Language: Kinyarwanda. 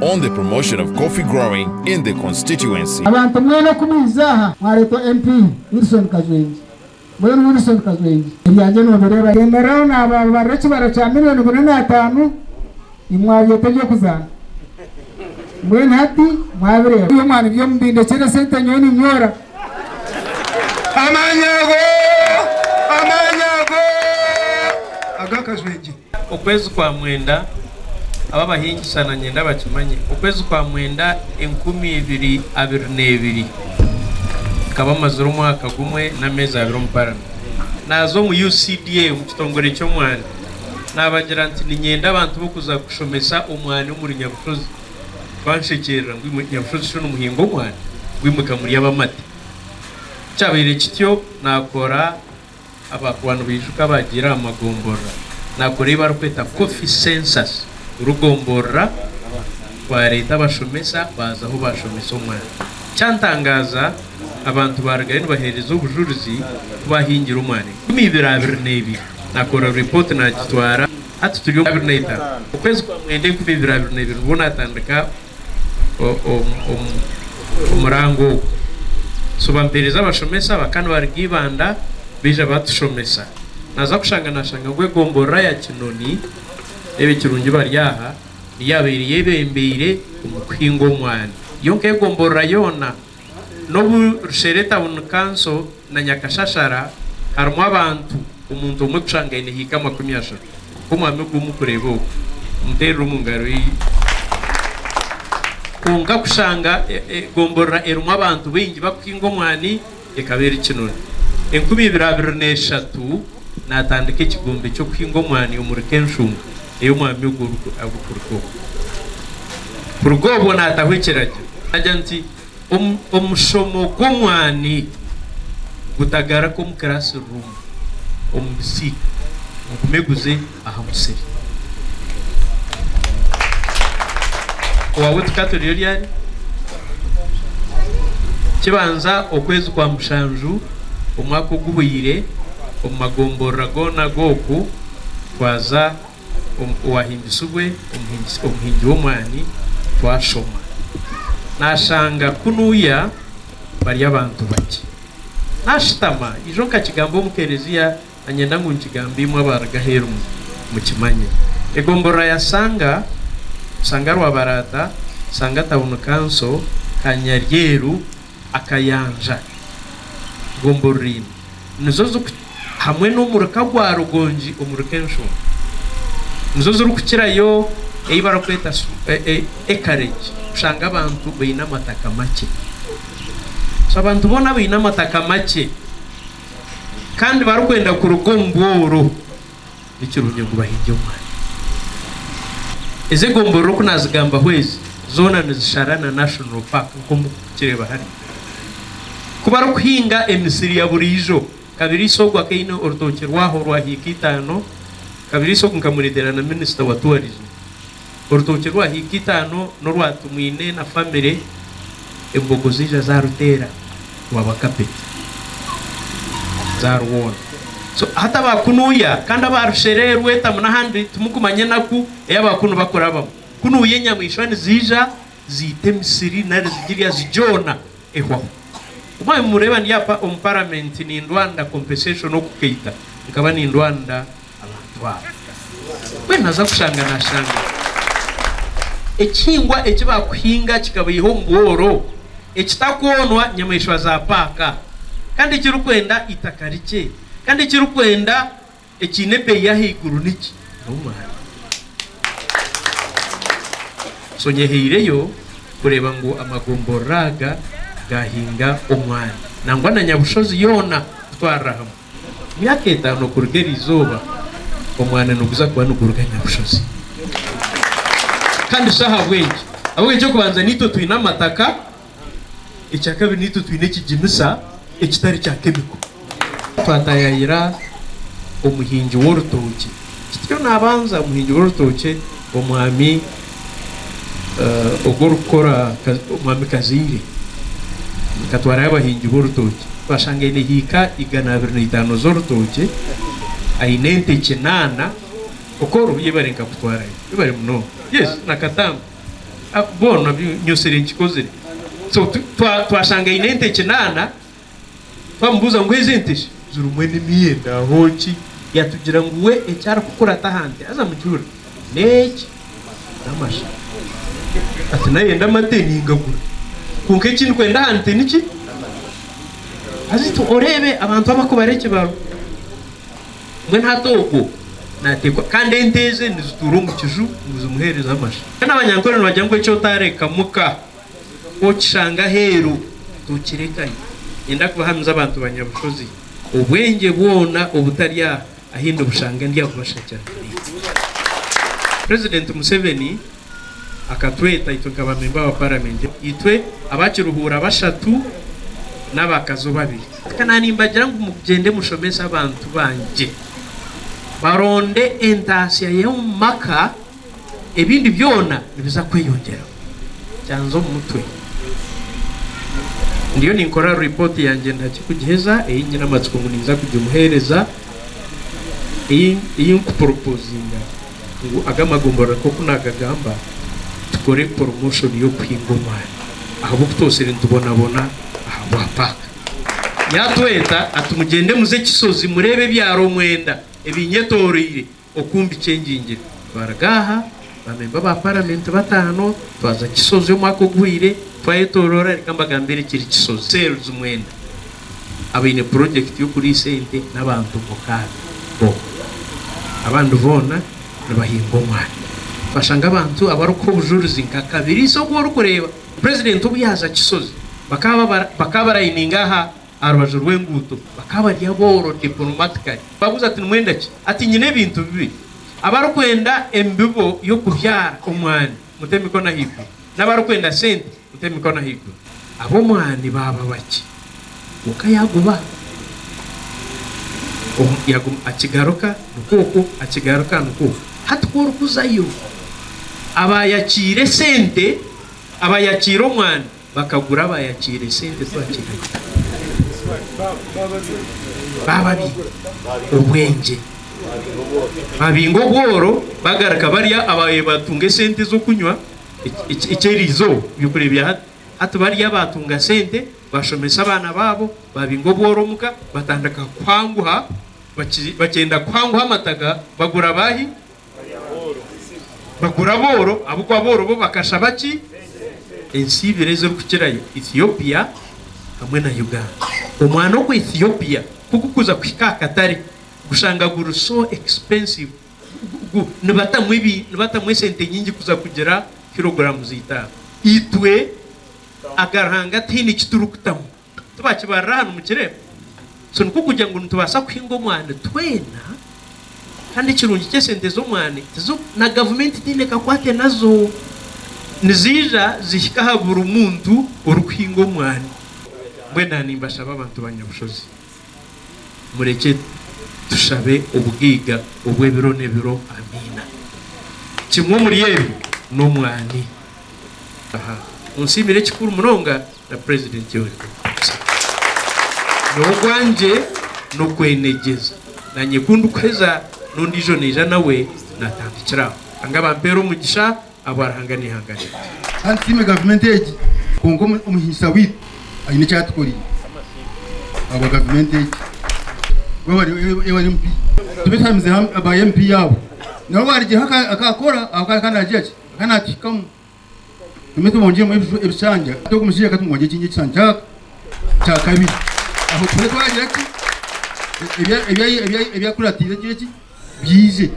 on the promotion of coffee growing in the constituency. Abantu mwene kumizaha mwareto MP Wilson Kazwengi. Mwene Wilson Kazwengi. Yanje no berera yemera na barachi baracha milioni 45 imwavye teje kuzana. Mwene hati mwabere. Uyo mwana byo mbinde chere sente nyoni nyora. Amanyago! Agakazwengi. Ukwezi kwa mwenda ababahingi sana nyenda bakimanye ukwezi kwa mwenda 2022 kaba mazuru mwaka gumwe na meza abiro mparana nazo mu UCDA mu kitongore cyo mwana nabagira nti ninyenda abantu bokuza kushomesa umwana muri Nyabusozi banshekera ngo Nyabusozi cyo n'umuhingo mwana gwimuka muri yabamate cyabere kityo nakora abakwano bijuka bagira amagombora nakoreba rukweta coffee census urugombora kwa leta bashomesa baza aho bashomesa umwana cyantangaza abantu baragaye bahereza ubujurizi bahingira umwana imibirabire nebi nakora report na gitwara ati turiyo abirneta ukwezi kwa mwende kubibirabire nebi ubona atandika umurango subampereza bashomesa bakana barigibanda bija batushomesa naza kushanga nashanga gwe gombora ya kinoni ebe kirungi baryaha niyabiriye bembere umukwingo mwana yonke gombora yona no bushereta bunkanso na Nyakashashara harimo abantu umuntu umwe kushanga ine hika 10 kumwame gumukurebo mutero mungaro kunga kushanga gombora erimo abantu bingi bakwingo mwani ekabera kinoni 2023 natandike kigombe cyo kwingo mwani umurikenshumu eyo mwami uguruko agukuruko kurugobo natahwekeraje ajanti omushomo gw'omwani gutagara ko mu classroom ombisi mukumeguze aha musiri wawe tukatoriyo lyari kibanza okwezi kwa mushanju omwaka ogubuyire omumagombora gona goku kwaza uwahimbisugwe umuhingi w'omwani twashoma nashanga kunuya bari abantu bake nashitama ijo kakigambo mukerezia anyenda ngo nkigambi imwe baragaheru mu kimanye egombora yasanga sanga rwabarata sanga town council Kanyaryeru akayanja gomborini nizo hamwe n'umurika gwa rugonji umurikensho nizo zuru kukirayo eyibara kweta ekarage ushanga abantu bina amataka make so abantu bona bina amataka make kandi barukwenda ku rugomboro n'ikirunye ngo bahinge umwana eze gomboro kunazigamba hwezi zona nizisharana national park nko mukireba hari kuba ruhinga emisiri ya burijo kabiri sogwa kaino ortoke rwaho rwahikitano kabiri sogwa nkamuridera na minister wa tourism ortoke rwahikitano no rwatumwine na family embogo zija za rutera wabakapeti za ruwona so hata bakunuya kandi abarushererwe tamuna handi tumukumanye naku eyabakunu bakorabamo kunuye nyamwishwani zija zite misiri nari zigiriya zijona ehwa umwe mureba ni yapa parliament ni Rwanda compensation okukeita nkaba ni Rwanda abantu babo we naza kushanga nashanga ekingwa ekibakuhinga kikabiho ngoro ekitakonwa nyamwishwa za paka kandi kirukwenda itakarike kandi kirukwenda ekinepe yahiguru niki umwana sonyehireyo kureba ngo amagomboraga gahinga omwana nangwa na Nyabushozi yona twarahamu myaka 5 kurugera izuba omwana nuguza kwa nuguruga Nyabushozi kandi saha bwenje abwe cyo kubanza nito twina amataka icyakabiri nito twine kijimisa ekitari cya kemiko twatayira umuhingi w'urutoki kityo nabanza umuhingi w'urutoki omwami ogorukora umwami Kazire katwara y'abahingi b'urutoki bashangene hika 125 z'urutoki ainente kinana okoro bibarenga kutwara bibare muno yes nakatanga bono nyosere nkikozere so twashanga inente kinana twamubuza ngo ezenteshe zuru mwene miyenda hoki yatugira ngo we ecyara kukora tahante aza mucyura neki namasha ati naye ndamateni ngagura kunke kintu kwenda hante niki azito orebe abantu abako bareke baro mwe ntatoko natekwa kandi enteze nizuturu mu kiju nguzumuhereza amasha kana abanyankore bajya ngo cyo tareka muka okishanga hero tukirekanye yenda kubahamza abantu banyabushozi ubwenge bwona obutariya ahinda bushanga ndiya kubasha cyane President Museveni akatweta ituka bamemba wa parliament itwe abakiruhura bashatu n'abakazo babiri kanani mbagira ngo mugende mushomesa abantu banje baronde entasiya yo maka ebindi byona nibiza kwiyongera cyanzo mutwe ndiyo ninkora report yanjye ndakikugiheza nyina amatsiko ngo niza kujya muhereza iyi kuproposinga ngo agamagombora ko kunagagamba tukore promotion yo kwingoma aho butosere ndubona ahapaka yatweta atumugende muze kisozi murebe byaro mwenda ebinyetorire okumbi cyengingira baragaha bamemba ba parliament batano twaza kisozi yo mwako gwire twayetorora rikambaga mbere kiri kisozi sales mwenda abine project yo kuri sente n'abantu mukana bo abantu bona nabahingo mwana bashanga abantu abaruko bujuruzi nkakabiri so gwo kureba president ubuyaza kisozi bakaba iningaha arabajuru wenguto bakaba ryaboro diplomatically babuza ati mwenda ki ati nyine bintu bibi abarukwenda embibo yo kubyara umwana mutemiko na hipo n'abarukwenda sente mutemiko na hipo abo mwani baba baki ukayaguba yagum akigaruka nuko akigaruka nuko hatkuru kuzayo abayakire sente abayakiro mwana bakagura abayakire sente twakira bababi ubwenge babingo goro bagaraka bariya abaye batunge sente zo kunywa icyerizo byukurebya hatu bariya batunga sente bashomesa abana babo babingo boromuka batandaka kwanguha bakenda kwanguha amataga bagura bahi bagura boro abukwa boro bo bakasha baki ensibire zo kukirayo Ethiopia hamwe na Uganda umwana wo Ethiopia kukukuza kwikakatari gushanga guru so expensive nibatamwe sente nyingi kuza kugera kilogramu zita itwe agarhanga tini kiturukutamu tubakibara hano mu kireba so nuko kujya ngo ntubasa kwingo mwana twena kandi kirungi cyesente zo mwana zo na government tineka kwate nazo nizija zishikaha buri muntu urukwingo mwana bwenda nimbasha abantu banyabushozi mureke tushabe ubwiga ubwebiro nebiro amina kimwe muri yebi no mwani aha unsibire kikuru muronga na president yowe no gwanje no kwenegeza nanye kundu kweza nundi joneja nawe natambikira angaba mpero mugisha abarahangani hangani antime government age kongo umuhisa wit ayine cyatukuri aba government age wabari MP tubitamize aba MP yabo nawe warije akakora akakana jeje kanati kamu tumeto monje mu ebishanja to kumushiye katumwoje kinyi cyanja cya kabiri aho twe twagira ati ebya kuratira kiki bize